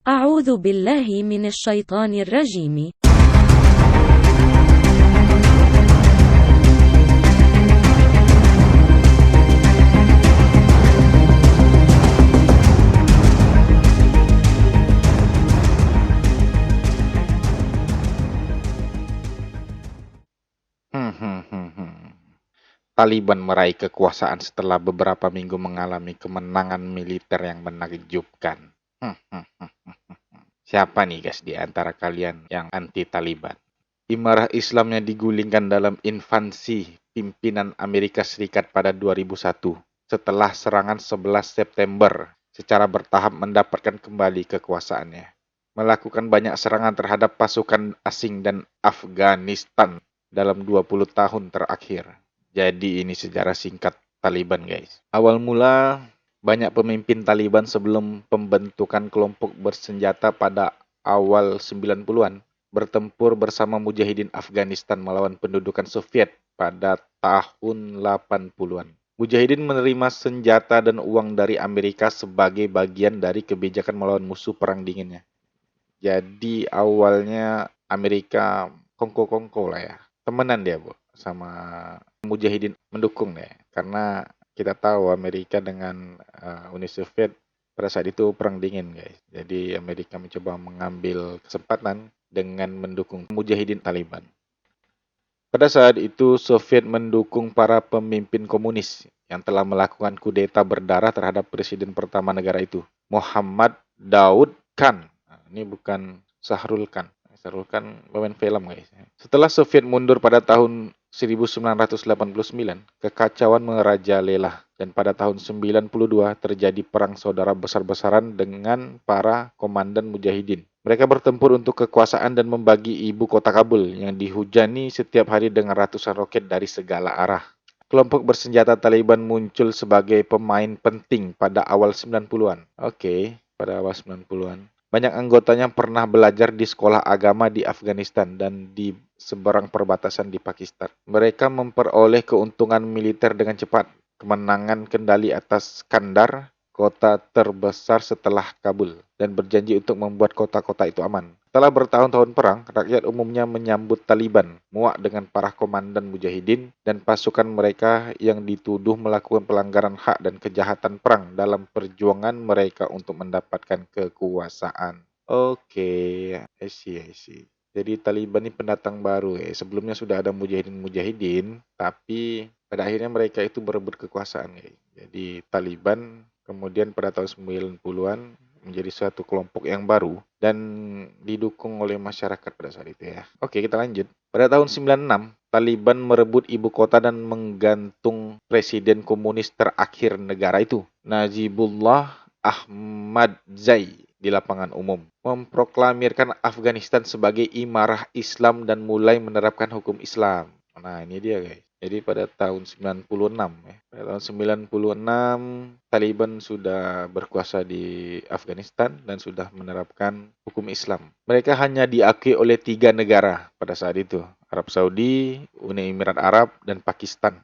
أعوذ بالله من الشيطان الرجيم. Taliban meraih kekuasaan setelah beberapa minggu mengalami kemenangan militer yang menakjubkan. Siapa nih guys di antara kalian yang anti-Taliban? Imarah Islamnya digulingkan dalam invasi pimpinan Amerika Serikat pada 2001 setelah serangan 11 September secara bertahap mendapatkan kembali kekuasaannya. Melakukan banyak serangan terhadap pasukan asing dan Afghanistan dalam 20 tahun terakhir. Jadi ini sejarah singkat Taliban guys. Awal mula banyak pemimpin Taliban sebelum pembentukan kelompok bersenjata pada awal 90-an bertempur bersama Mujahidin Afghanistan melawan pendudukan Soviet pada tahun 80-an. Mujahidin menerima senjata dan uang dari Amerika sebagai bagian dari kebijakan melawan musuh perang dinginnya. Jadi awalnya Amerika kongko-kongko lah ya. Temenan dia, Bu, sama Mujahidin, mendukung deh. Karena kita tahu Amerika dengan Uni Soviet pada saat itu perang dingin, guys. Jadi Amerika mencoba mengambil kesempatan dengan mendukung Mujahidin Taliban. Pada saat itu Soviet mendukung para pemimpin komunis yang telah melakukan kudeta berdarah terhadap presiden pertama negara itu, Muhammad Daud Khan. Nah, ini bukan Sahrul Khan. Sahrul Khan pemain film guys. Setelah Soviet mundur pada tahun 1989, kekacauan merajalela dan pada tahun 92 terjadi perang saudara besar-besaran dengan para komandan Mujahidin. Mereka bertempur untuk kekuasaan dan membagi ibu kota Kabul yang dihujani setiap hari dengan ratusan roket dari segala arah. Kelompok bersenjata Taliban muncul sebagai pemain penting pada awal 90-an. Oke, pada awal 90-an. Banyak anggotanya pernah belajar di sekolah agama di Afghanistan dan di seberang perbatasan di Pakistan. Mereka memperoleh keuntungan militer dengan cepat. Kemenangan kendali atas Kandar, kota terbesar setelah Kabul, dan berjanji untuk membuat kota-kota itu aman. Setelah bertahun-tahun perang, rakyat umumnya menyambut Taliban, muak dengan para komandan Mujahidin dan pasukan mereka yang dituduh melakukan pelanggaran hak dan kejahatan perang dalam perjuangan mereka untuk mendapatkan kekuasaan. Oke, I see. Jadi Taliban ini pendatang baru ya. Sebelumnya sudah ada Mujahidin, tapi pada akhirnya mereka itu berebut kekuasaan ya. Jadi Taliban kemudian pada tahun 90-an menjadi suatu kelompok yang baru dan didukung oleh masyarakat pada saat itu ya. Oke, kita lanjut. Pada tahun 96, Taliban merebut ibu kota dan menggantung presiden komunis terakhir negara itu, Najibullah Ahmadzai, di lapangan umum, memproklamirkan Afghanistan sebagai imarah Islam dan mulai menerapkan hukum Islam. Nah, ini dia guys. Jadi pada tahun 96 ya. Pada tahun 96 Taliban sudah berkuasa di Afghanistan dan sudah menerapkan hukum Islam. Mereka hanya diakui oleh 3 negara pada saat itu, Arab Saudi, Uni Emirat Arab, dan Pakistan.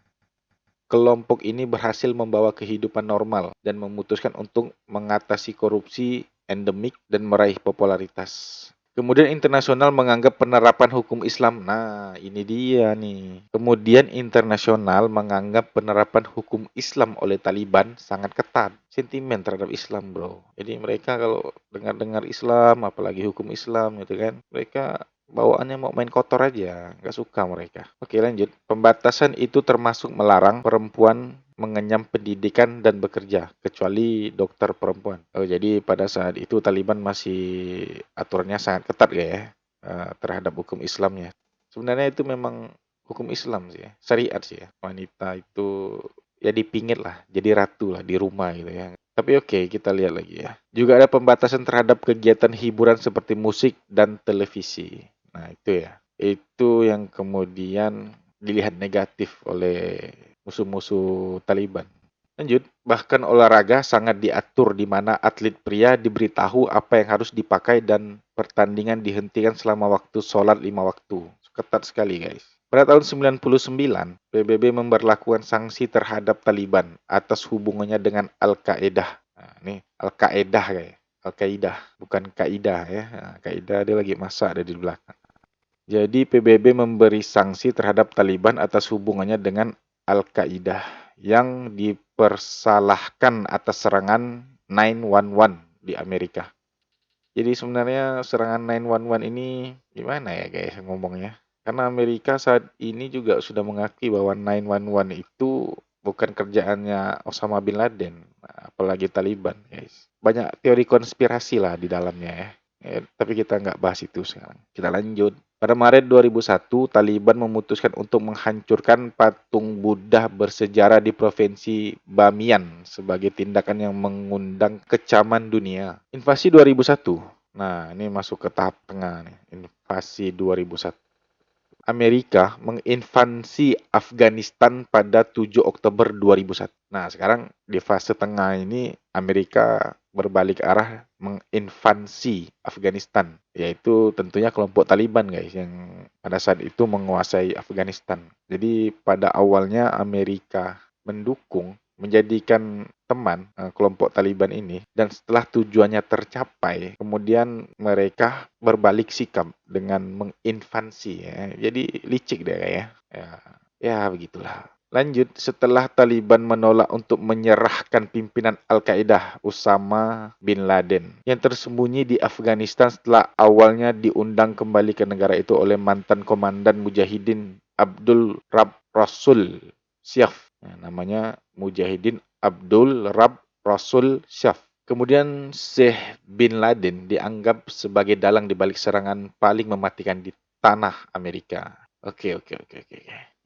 Kelompok ini berhasil membawa kehidupan normal dan memutuskan untuk mengatasi korupsi endemik dan meraih popularitas. Kemudian internasional menganggap penerapan hukum Islam. Nah, ini dia nih. Kemudian internasional menganggap penerapan hukum Islam oleh Taliban sangat ketat. Sentimen terhadap Islam, bro. Jadi mereka kalau dengar-dengar Islam, apalagi hukum Islam gitu kan, mereka bawaannya mau main kotor aja, nggak suka mereka. Oke, lanjut. Pembatasan itu termasuk melarang perempuan mengenyam pendidikan dan bekerja, kecuali dokter perempuan. Oh, jadi pada saat itu Taliban masih aturannya sangat ketat ya, terhadap hukum Islamnya. Sebenarnya itu memang hukum Islam sih ya, syariat sih ya. Wanita itu ya dipingit lah, jadi ratu lah di rumah gitu ya. Tapi oke, kita lihat lagi ya. Juga ada pembatasan terhadap kegiatan hiburan seperti musik dan televisi. Nah, itu ya. Itu yang kemudian dilihat negatif oleh musuh-musuh Taliban. Lanjut, bahkan olahraga sangat diatur di mana atlet pria diberitahu apa yang harus dipakai dan pertandingan dihentikan selama waktu sholat 5 waktu. Ketat sekali guys. Pada tahun 99, PBB memberlakukan sanksi terhadap Taliban atas hubungannya dengan Al-Qaeda. Nah, ini Al-Qaeda guys. Al-Qaeda, bukan Kaidah ya. Nah, Kaidah dia lagi masak ada di belakang. Jadi PBB memberi sanksi terhadap Taliban atas hubungannya dengan Al-Qaeda yang dipersalahkan atas serangan 911 di Amerika. Jadi sebenarnya serangan 911 ini gimana ya guys ngomongnya? Karena Amerika saat ini juga sudah mengakui bahwa 911 itu bukan kerjaannya Osama bin Laden, apalagi Taliban guys. Banyak teori konspirasi lah di dalamnya ya. Tapi kita nggak bahas itu sekarang. Kita lanjut. Pada Maret 2001, Taliban memutuskan untuk menghancurkan patung Buddha bersejarah di Provinsi Bamiyan sebagai tindakan yang mengundang kecaman dunia. Invasi 2001. Nah, ini masuk ke tahap tengah nih. Invasi 2001. Amerika menginvasi Afghanistan pada 7 Oktober 2001. Nah, sekarang di fase tengah ini Amerika berbalik arah menginvasi Afghanistan, yaitu tentunya kelompok Taliban guys yang pada saat itu menguasai Afghanistan. Jadi pada awalnya Amerika mendukung menjadikan teman kelompok Taliban ini dan setelah tujuannya tercapai kemudian mereka berbalik sikap dengan menginvasi ya. Jadi licik deh ya. Ya begitulah. Lanjut, setelah Taliban menolak untuk menyerahkan pimpinan Al-Qaeda Osama bin Laden yang tersembunyi di Afghanistan setelah awalnya diundang kembali ke negara itu oleh mantan komandan Mujahidin Abdul Rabb Rasul Syaf. Nah, namanya Mujahidin Abdul Rabb Rasul Syaf. Kemudian Syekh bin Laden dianggap sebagai dalang di balik serangan paling mematikan di tanah Amerika. Oke.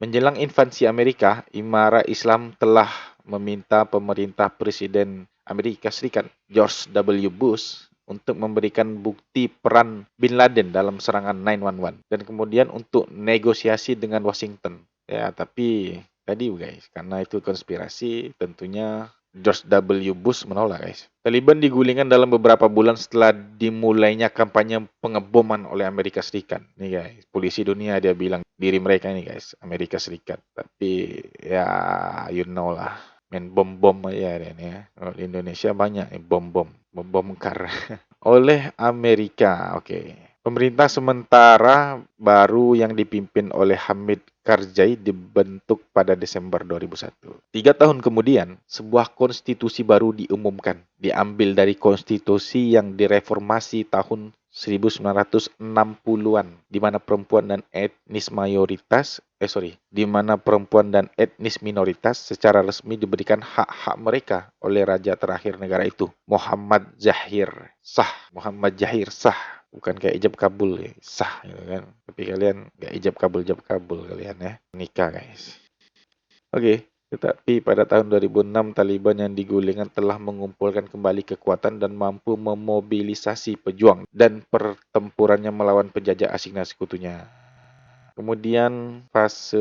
Menjelang invasi Amerika, Imara Islam telah meminta pemerintah Presiden Amerika Serikat George W. Bush untuk memberikan bukti peran Bin Laden dalam serangan 911 dan kemudian untuk negosiasi dengan Washington. Ya, tapi tadi guys, karena itu konspirasi, tentunya George W. Bush menolak guys. Taliban digulingkan dalam beberapa bulan setelah dimulainya kampanye pengeboman oleh Amerika Serikat. Nih guys, polisi dunia dia bilang diri mereka ini guys, Amerika Serikat. Tapi ya you know lah, main bom-bom aja ya. Kalau di Indonesia banyak bom-bom, membomkar oleh Amerika. Oke. Pemerintah sementara baru yang dipimpin oleh Hamid Karzai dibentuk pada Desember 2001. 3 tahun kemudian, sebuah konstitusi baru diumumkan, diambil dari konstitusi yang direformasi tahun 1960-an, di mana perempuan dan etnis minoritas secara resmi diberikan hak-hak mereka oleh raja terakhir negara itu, Muhammad Zahir Shah. Bukan kayak ijab kabul ya, sah gitu kan. Tapi kalian nggak ijab kabul kalian ya. Nikah guys. Oke, tetapi pada tahun 2006 Taliban yang digulingkan telah mengumpulkan kembali kekuatan dan mampu memobilisasi pejuang dan pertempurannya melawan penjajah asing dan sekutunya. Kemudian fase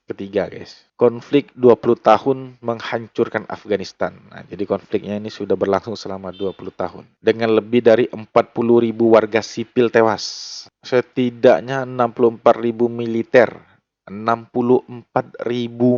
ketiga guys. Konflik 20 tahun menghancurkan Afghanistan. Nah, jadi konfliknya ini sudah berlangsung selama 20 tahun. Dengan lebih dari 40.000 warga sipil tewas. Setidaknya 64.000 militer. 64.000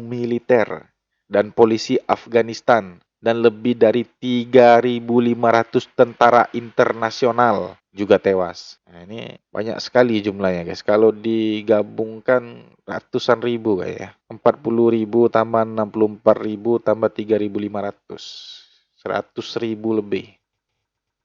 militer. Dan polisi Afghanistan. Dan lebih dari 3.500 tentara internasional juga tewas. Nah, ini banyak sekali jumlahnya guys. Kalau digabungkan ratusan ribu kayak ya. 40.000 tambah 64.000 tambah 3.500. 100.000 lebih.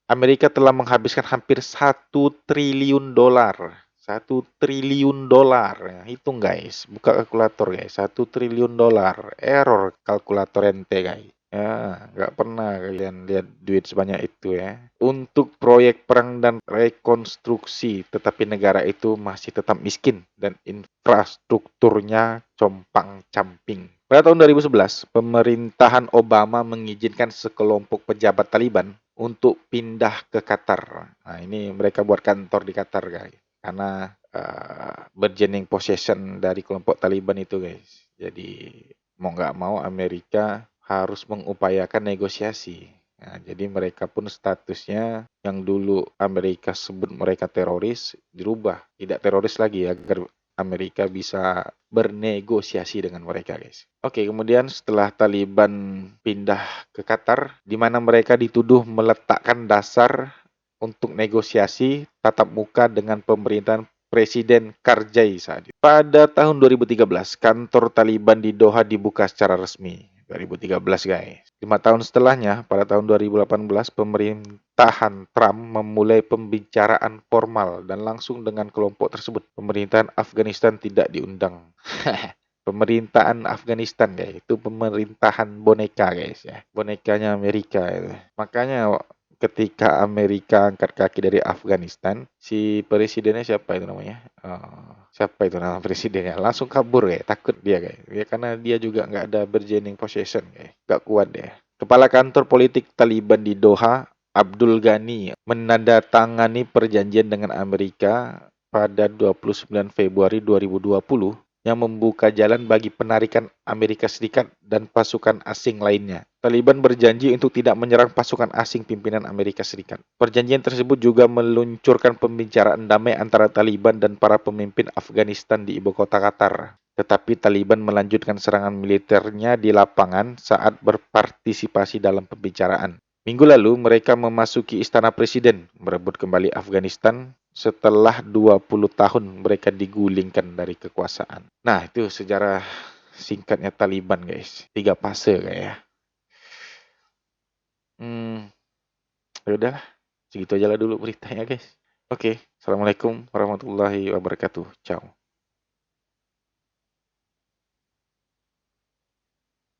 Amerika telah menghabiskan hampir 1 triliun dolar. 1 triliun dolar. Ya, hitung guys. Buka kalkulator guys. 1 triliun dolar. Error kalkulator ente guys. Ya, nggak pernah kalian lihat duit sebanyak itu ya. Untuk proyek perang dan rekonstruksi, tetapi negara itu masih tetap miskin dan infrastrukturnya compang-camping. Pada tahun 2011, pemerintahan Obama mengizinkan sekelompok pejabat Taliban untuk pindah ke Qatar. Nah, ini mereka buat kantor di Qatar guys. Karena bargaining possession dari kelompok Taliban itu guys. Jadi mau nggak mau Amerika harus mengupayakan negosiasi. Nah, jadi mereka pun statusnya yang dulu Amerika sebut mereka teroris dirubah, tidak teroris lagi Amerika bisa bernegosiasi dengan mereka, guys. Oke, kemudian setelah Taliban pindah ke Qatar, di mana mereka dituduh meletakkan dasar untuk negosiasi tatap muka dengan pemerintahan Presiden Karzai saat itu. Pada tahun 2013, kantor Taliban di Doha dibuka secara resmi. 2013, guys. 5 tahun setelahnya, pada tahun 2018, pemerintahan Trump memulai pembicaraan formal dan langsung dengan kelompok tersebut. Pemerintahan Afghanistan tidak diundang. Pemerintahan Afghanistan, guys, itu pemerintahan boneka, guys, ya. Bonekanya Amerika itu. Makanya ketika Amerika angkat kaki dari Afghanistan, si presidennya siapa itu namanya? Siapa itu nama presidennya? Langsung kabur, kayak takut dia, kayak ya, karena dia juga nggak ada bargaining possession, kayak nggak kuat dia. Kepala kantor politik Taliban di Doha, Abdul Ghani, menandatangani perjanjian dengan Amerika pada 29 Februari 2020 yang membuka jalan bagi penarikan Amerika Serikat dan pasukan asing lainnya. Taliban berjanji untuk tidak menyerang pasukan asing pimpinan Amerika Serikat. Perjanjian tersebut juga meluncurkan pembicaraan damai antara Taliban dan para pemimpin Afghanistan di ibu kota Qatar. Tetapi Taliban melanjutkan serangan militernya di lapangan saat berpartisipasi dalam pembicaraan. Minggu lalu, mereka memasuki Istana Presiden, merebut kembali Afghanistan setelah 20 tahun mereka digulingkan dari kekuasaan. Nah, itu sejarah singkatnya Taliban, guys. 3 fase kayak ya. Ya udahlah, segitu aja lah dulu beritanya, guys. Oke, Assalamualaikum warahmatullahi wabarakatuh. Ciao.